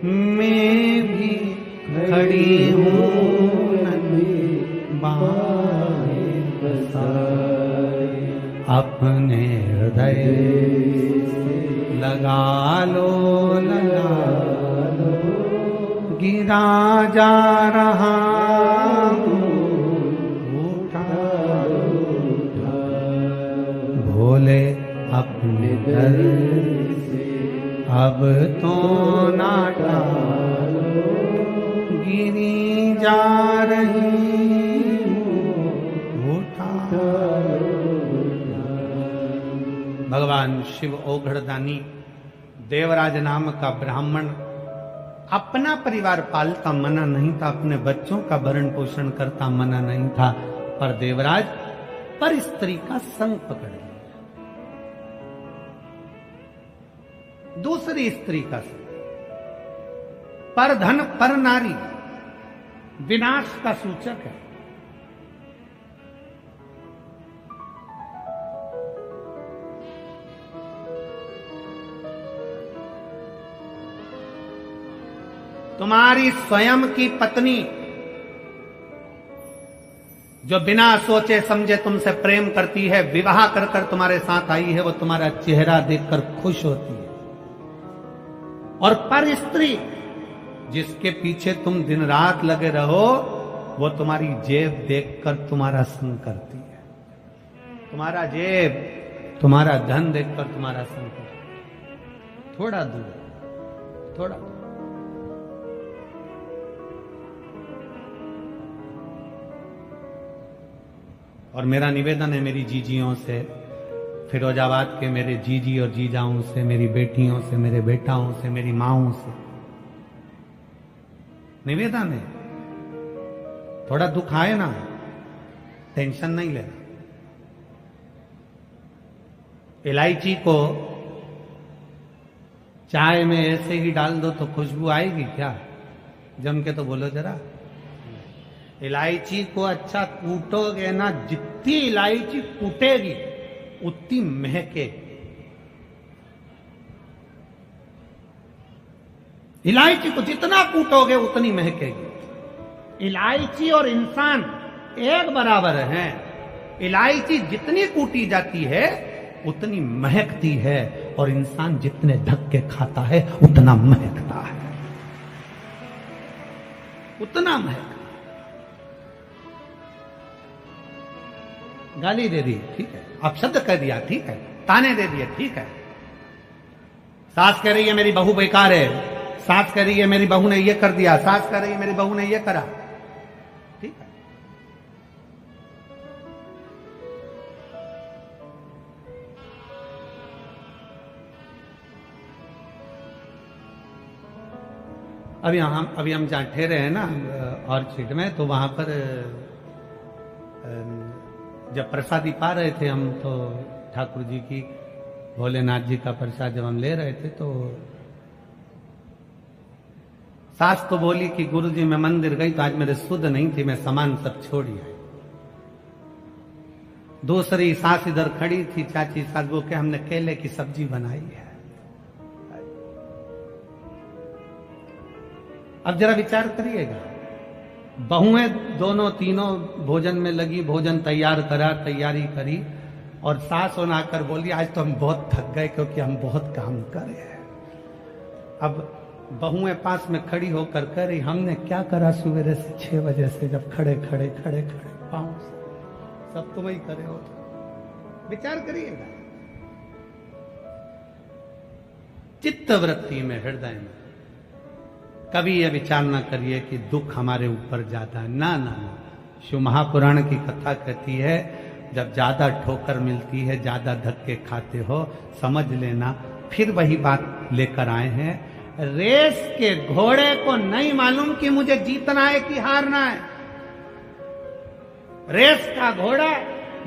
मैं भी खड़ी हूँ नन्ही बाहें पसारे, अपने हृदय लगा लो, लगा लो, गिरा जा रहा हूँ, उठा उठा भोले अपने दर से अब तो ना टालो, गिरी जा रही हूँ, उठा। भगवान शिव ओघड़दानी देवराज नाम का ब्राह्मण अपना परिवार पालता मना नहीं था, अपने बच्चों का भरण पोषण करता मना नहीं था, पर देवराज पर स्त्री का संग पकड़ लिया, दूसरी स्त्री का संग, पर धन पर नारी विनाश का सूचक है। तुम्हारी स्वयं की पत्नी जो बिना सोचे समझे तुमसे प्रेम करती है, विवाह कर कर तुम्हारे साथ आई है, वो तुम्हारा चेहरा देखकर खुश होती है, और पर स्त्री जिसके पीछे तुम दिन रात लगे रहो, वो तुम्हारी जेब देखकर तुम्हारा संग करती है, तुम्हारा जेब तुम्हारा धन देखकर तुम्हारा संग करती है। थोड़ा दूर, थोड़ा दूर। और मेरा निवेदन है मेरी जीजियों से, फिरोजाबाद के मेरे जीजी और जीजाओं से, मेरी बेटियों से, मेरे बेटाओं से, मेरी माओं से निवेदन है, थोड़ा दुख आए ना, टेंशन नहीं लेना। इलायची को चाय में ऐसे ही डाल दो तो खुशबू आएगी क्या? जम के तो बोलो जरा। इलायची को अच्छा कूटोगे ना, जितनी इलायची कूटेगी उतनी महकेगी। इलायची को जितना कूटोगे उतनी महकेगी। इलायची और इंसान एक बराबर हैं। इलायची जितनी कूटी जाती है उतनी महकती है, और इंसान जितने धक्के खाता है उतना महकता है, उतना महकता। गाली दे दी ठीक है, अपशब्द कह दिया ठीक है, ताने दे दिए ठीक है, सास कह रही है मेरी बहू बेकार है, सास कह रही है मेरी बहू ने ये कर दिया, सास कह रही है मेरी बहू ने ये करा, ठीक है। अभी हम जहाँ ठहरे हैं ना ऑर्चिड में, तो वहां पर जब प्रसादी पा रहे थे हम, तो ठाकुर जी की, भोलेनाथ जी का प्रसाद जब हम ले रहे थे, तो सास तो बोली कि गुरुजी मैं मंदिर गई तो आज मेरे सुध नहीं थी, मैं सामान सब छोड़ी आई। दूसरी सास इधर खड़ी थी, चाची सास, वो के हमने केले की सब्जी बनाई है। अब जरा विचार करिएगा, बहुएं दोनों तीनों भोजन में लगी, भोजन तैयार करा, तैयारी करी, और सास होना आकर बोली आज तो हम बहुत थक गए क्योंकि हम बहुत काम करे हैं। अब बहुएं पास में खड़ी होकर कह रही हमने क्या करा सवेरे से 6 बजे से, जब खड़े खड़े खड़े खड़े पाँव से, सब तुम ही करे हो। विचार करिएगा, चित्त वृत्ति में, हृदय में कभी यह विचार ना करिए कि दुख हमारे ऊपर ज्यादा है। ना ना ना, शिव महापुराण की कथा कहती है जब ज्यादा ठोकर मिलती है, ज्यादा धक्के खाते हो, समझ लेना फिर वही बात लेकर आए हैं। रेस के घोड़े को नहीं मालूम कि मुझे जीतना है कि हारना है। रेस का घोड़ा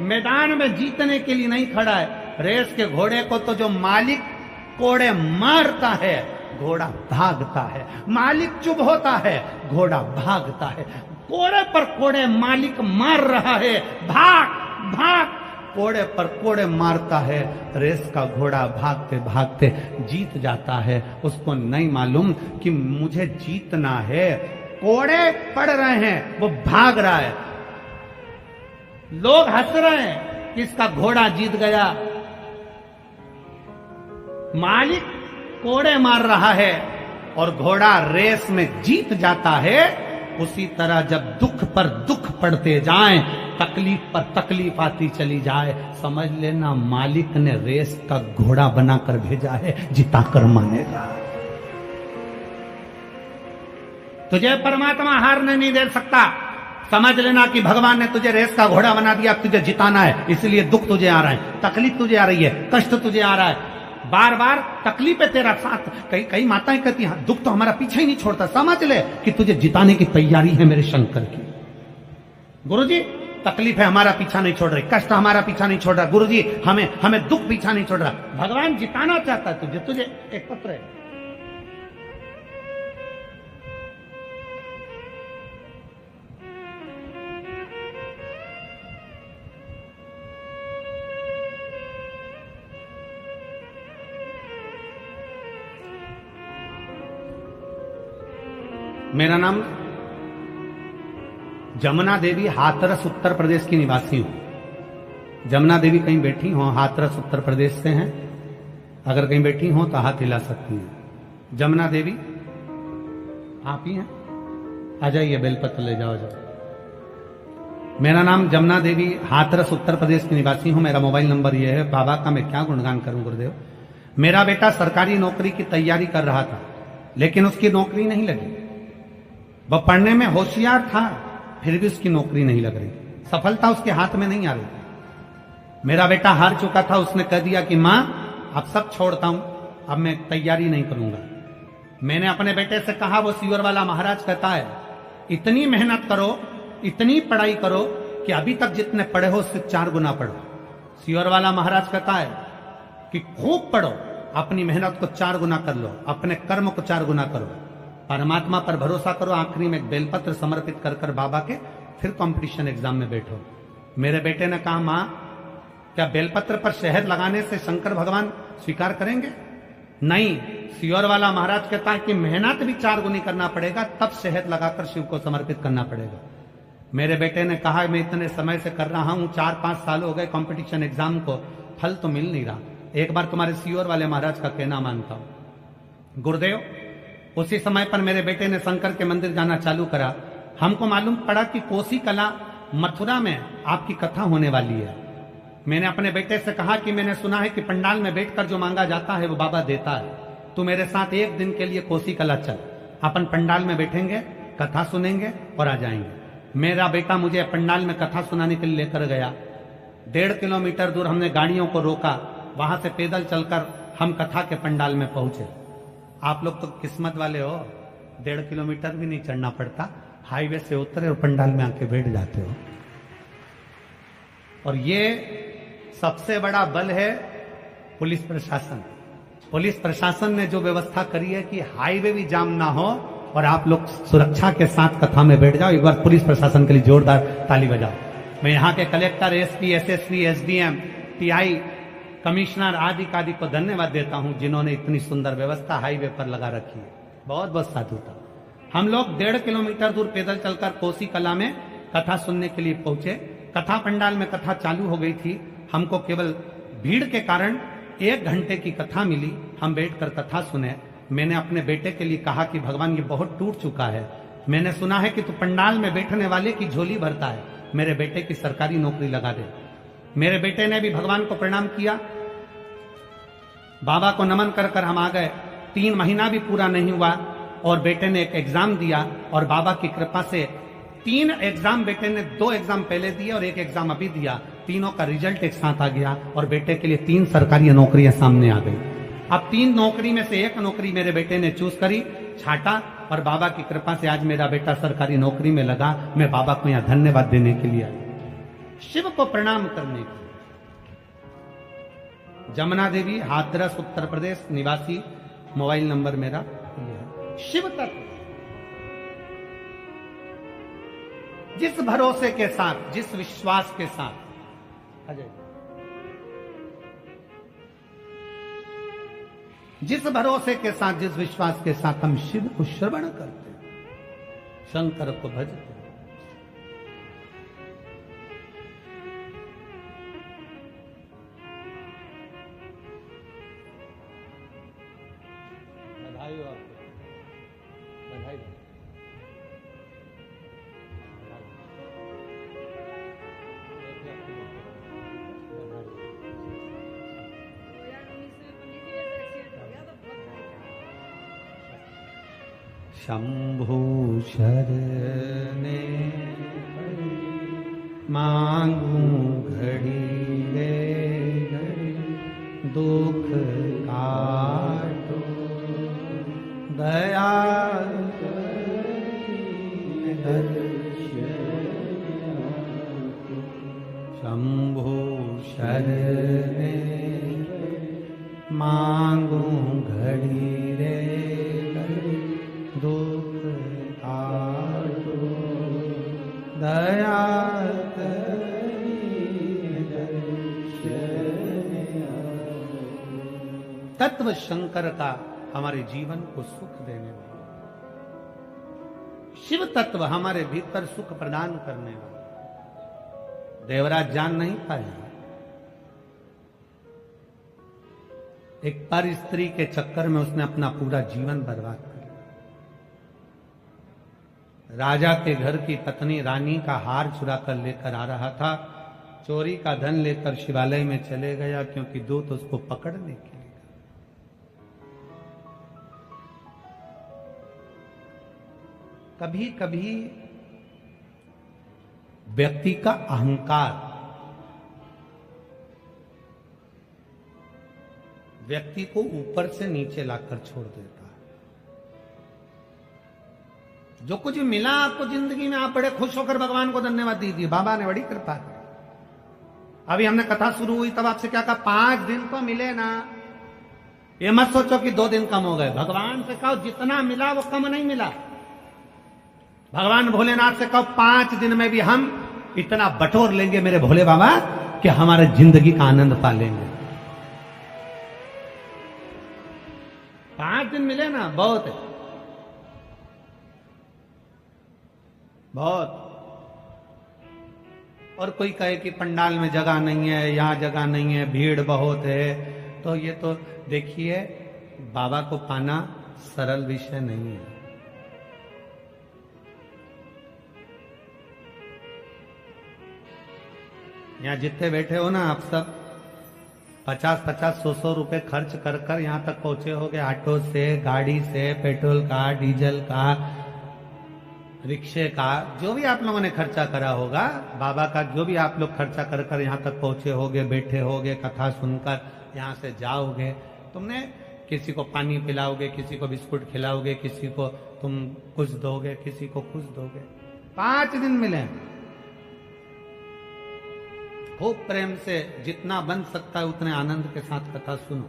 मैदान में जीतने के लिए नहीं खड़ा है। रेस के घोड़े को तो जो मालिक कोड़े मारता है, घोड़ा भागता है। मालिक चुप होता है, घोड़ा भागता है। कोड़े पर कोड़े मालिक मार रहा है, भाग भाग, कोड़े पर कोड़े मारता है। रेस का घोड़ा भागते भागते जीत जाता है। उसको नहीं मालूम कि मुझे जीतना है। कोड़े पड़ रहे हैं, वो भाग रहा है। लोग हंस रहे हैं कि इसका घोड़ा जीत गया। मालिक कोड़े मार रहा है और घोड़ा रेस में जीत जाता है। उसी तरह जब दुख पर दुख पड़ते जाएं, तकलीफ पर तकलीफ आती चली जाए, समझ लेना मालिक ने रेस का घोड़ा बनाकर भेजा है, जिताकर मानेगा। तुझे परमात्मा हारने नहीं दे सकता। समझ लेना कि भगवान ने तुझे रेस का घोड़ा बना दिया, तुझे जिताना है, इसलिए दुख तुझे आ रहा है, तकलीफ तुझे आ रही है, कष्ट तुझे आ रहा है, बार बार तकलीफ है तेरा साथ। कई माताएं कहती हैं दुख तो हमारा पीछे ही नहीं छोड़ता। समझ ले कि तुझे जिताने की तैयारी है मेरे शंकर की। गुरुजी तकलीफ है हमारा पीछा नहीं छोड़ रही, कष्ट हमारा पीछा नहीं छोड़ रहा। गुरुजी हमें दुख पीछा नहीं छोड़ रहा। भगवान जिताना चाहता है तुझे। एक पत्र है, मेरा नाम जमुना देवी, हाथरस उत्तर प्रदेश की निवासी हूं। जमुना देवी कहीं बैठी हो, हाथरस उत्तर प्रदेश से हैं। अगर कहीं बैठी हो तो हाथ हिला सकती हैं। जमुना देवी आप ही हैं? आ जाइए, बेलपत्र ले जाओ। मेरा नाम जमुना देवी, हाथरस उत्तर प्रदेश की निवासी हूं। मेरा मोबाइल नंबर यह है। बाबा का मैं क्या गुणगान करूं गुरुदेव। मेरा बेटा सरकारी नौकरी की तैयारी कर रहा था, लेकिन उसकी नौकरी नहीं लगी। वह पढ़ने में होशियार था, फिर भी उसकी नौकरी नहीं लग रही। सफलता उसके हाथ में नहीं आ रही। मेरा बेटा हार चुका था। उसने कह दिया कि मां अब सब छोड़ता हूं, अब मैं तैयारी नहीं करूंगा। मैंने अपने बेटे से कहा, वो सीवर वाला महाराज कहता है इतनी मेहनत करो, इतनी पढ़ाई करो कि अभी तक जितने पढ़े हो उससे 4 गुना पढ़ो। सीवर वाला महाराज कहता है कि खूब पढ़ो, अपनी मेहनत को 4 गुना कर लो, अपने कर्म को 4 गुना करो, परमात्मा पर भरोसा करो। आखिरी में एक बेलपत्र समर्पित कर कर बाबा के फिर कंपटीशन एग्जाम में बैठो। मेरे बेटे ने कहा, मां क्या बेलपत्र पर शहद लगाने से शंकर भगवान स्वीकार करेंगे? नहीं। सियोर वाला महाराज कहता है कि मेहनत भी 4 गुनी करना पड़ेगा, तब शहद लगाकर शिव को समर्पित करना पड़ेगा। मेरे बेटे ने कहा, मैं इतने समय से कर रहा हूं, 4-5 साल हो गए कंपटीशन एग्जाम को, फल तो मिल नहीं रहा। एक बार तुम्हारे सियोर वाले महाराज का कहना मानता हूं। गुरुदेव, उसी समय पर मेरे बेटे ने शंकर के मंदिर जाना चालू करा। हमको मालूम पड़ा कि कोसी कला मथुरा में आपकी कथा होने वाली है। मैंने अपने बेटे से कहा कि मैंने सुना है कि पंडाल में बैठकर जो मांगा जाता है वो बाबा देता है। तू मेरे साथ एक दिन के लिए कोसी कला चल, अपन पंडाल में बैठेंगे, कथा सुनेंगे और आ जाएंगे। मेरा बेटा मुझे पंडाल में कथा सुनाने के लिए लेकर गया। 1.5 किलोमीटर दूर हमने गाड़ियों को रोका, वहां से पैदल चलकर हम कथा के पंडाल में पहुंचे। आप लोग तो किस्मत वाले हो, 1.5 किलोमीटर भी नहीं चढ़ना पड़ता, हाईवे से उतरे और पंडाल में आके बैठ जाते हो। और ये सबसे बड़ा बल है पुलिस प्रशासन। पुलिस प्रशासन ने जो व्यवस्था करी है कि हाईवे भी जाम ना हो और आप लोग सुरक्षा के साथ कथा में बैठ जाओ। एक बार पुलिस प्रशासन के लिए जोरदार ताली बजाओ। मैं यहाँ के collector, SP, SSP, SDM, TI, commissioner आदि को धन्यवाद देता हूं, जिन्होंने इतनी सुंदर व्यवस्था हाईवे पर लगा रखी है। बहुत बहुत साधुता। हम लोग 1.5 किलोमीटर दूर पैदल चलकर कोसी कला में कथा सुनने के लिए पहुंचे। कथा पंडाल में कथा चालू हो गई थी। हमको केवल भीड़ के कारण 1 घंटे की कथा मिली। हम बैठकर कथा सुने। मैंने अपने बेटे के लिए कहा कि भगवान ये बहुत टूट चुका है, मैंने सुना है कि तू पंडाल में बैठने वाले की झोली भरता है, मेरे बेटे की सरकारी नौकरी लगा दे। मेरे बेटे ने भी भगवान को प्रणाम किया, बाबा को नमन कर कर हम आ गए। 3 महीना भी पूरा नहीं हुआ और बेटे ने एक एग्जाम दिया और बाबा की कृपा से 3 एग्जाम, बेटे ने 2 एग्जाम पहले दिए और 1 एग्जाम अभी दिया। तीनों का रिजल्ट एक साथ आ गया और बेटे के लिए 3 सरकारी नौकरियां सामने आ गई। अब 3 नौकरी में से एक नौकरी मेरे बेटे ने चूज करी, छाटा, और बाबा की कृपा से आज मेरा बेटा सरकारी नौकरी में लगा। मैं बाबा को यहां धन्यवाद देने के लिए आया, शिव को प्रणाम करने के लिए। जमुना देवी, हाथरस, उत्तर प्रदेश निवासी, मोबाइल नंबर मेरा। शिव तत्व जिस भरोसे के साथ, जिस विश्वास के साथ, अजय, जिस भरोसे के साथ, जिस विश्वास के साथ हम शिव को श्रवण करते हैं, शंकर को भजते हैं, बधाई हो आपको, बधाई हो। शंभु शरणे मांगू घड़ी रे घड़ी, दुख काटो दया शंभु शरणे मांगू घड़ी रे घड़ी, दुख काटो दया तत्व शंकर का हमारे जीवन को सुख देने वाला, शिव तत्व हमारे भीतर सुख प्रदान करने वाला। देवराज जान नहीं पाया, एक पर स्त्री के चक्कर में उसने अपना पूरा जीवन बर्बाद कर दिया। राजा के घर की पत्नी रानी का हार चुरा कर लेकर आ रहा था, चोरी का धन लेकर शिवालय में चले गया, क्योंकि दूत उसको पकड़ने के लिए। कभी कभी व्यक्ति का अहंकार व्यक्ति को ऊपर से नीचे लाकर छोड़ देता है। जो कुछ मिला आपको जिंदगी में, आप बड़े खुश होकर भगवान को धन्यवाद दीजिए, बाबा ने बड़ी कृपा की। अभी हमने कथा शुरू हुई तब आपसे क्या कहा, 5 दिन तो मिले ना, ये मत सोचो कि 2 दिन कम हो गए। भगवान से कहो जितना मिला वो कम नहीं मिला। भगवान भोलेनाथ से कहो 5 दिन में भी हम इतना बटोर लेंगे मेरे भोले बाबा कि हमारे जिंदगी का आनंद पा लेंगे। 5 दिन मिले ना, बहुत है, बहुत। और कोई कहे कि पंडाल में जगह नहीं है, यहां जगह नहीं है, भीड़ बहुत है, तो ये तो देखिए बाबा को पाना सरल विषय नहीं है। यहां जितने बैठे हो ना आप सब 50-50, 100-100 रुपए खर्च कर कर यहां तक पहुंचे होगे, ऑटो से, गाड़ी से, पेट्रोल का, डीजल का, रिक्शे का, जो भी आप लोगों ने खर्चा करा होगा, बाबा का जो भी आप लोग खर्चा कर कर यहां तक पहुंचे होगे, बैठे होगे, कथा सुनकर यहां से जाओगे। तुमने किसी को पानी पिलाओगे, किसी को बिस्कुट खिलाओगे, किसी को तुम कुछ दोगे, किसी को कुछ दोगे। 5 दिन मिले, खूब प्रेम से जितना बन सकता है उतने आनंद के साथ कथा सुनो।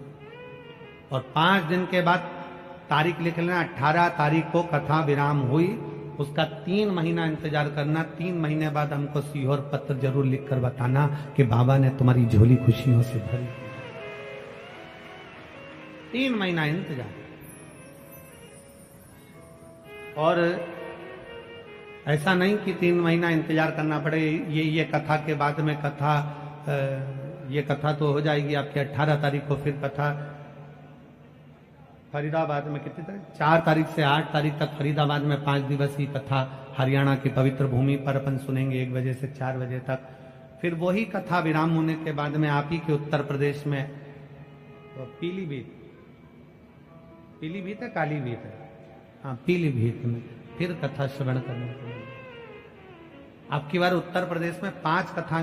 और 5 दिन के बाद तारीख लिख लेना, 18 तारीख को कथा विराम हुई, उसका 3 महीना इंतजार करना। 3 महीने बाद हमको सीहोर पत्र जरूर लिखकर बताना कि बाबा ने तुम्हारी झोली खुशियों से भरी। 3 महीना इंतजार। और ऐसा नहीं कि 3 महीना इंतजार करना पड़े, ये कथा के बाद में कथा, ये कथा तो हो जाएगी आपकी 18 तारीख को। फिर कथा फरीदाबाद में कितनी तारीख, 4 तारीख से 8 तारीख तक फरीदाबाद में 5 दिवसीय कथा हरियाणा की पवित्र भूमि पर अपन सुनेंगे 1 बजे से 4 बजे तक। फिर वही कथा विराम होने के बाद में आप ही के उत्तर प्रदेश में पीलीभीत, पीलीभीत है, कालीभीत है, हाँ पीलीभीत में फिर कथा श्रवण करने के लिए। अब की बार उत्तर प्रदेश में 5 कथा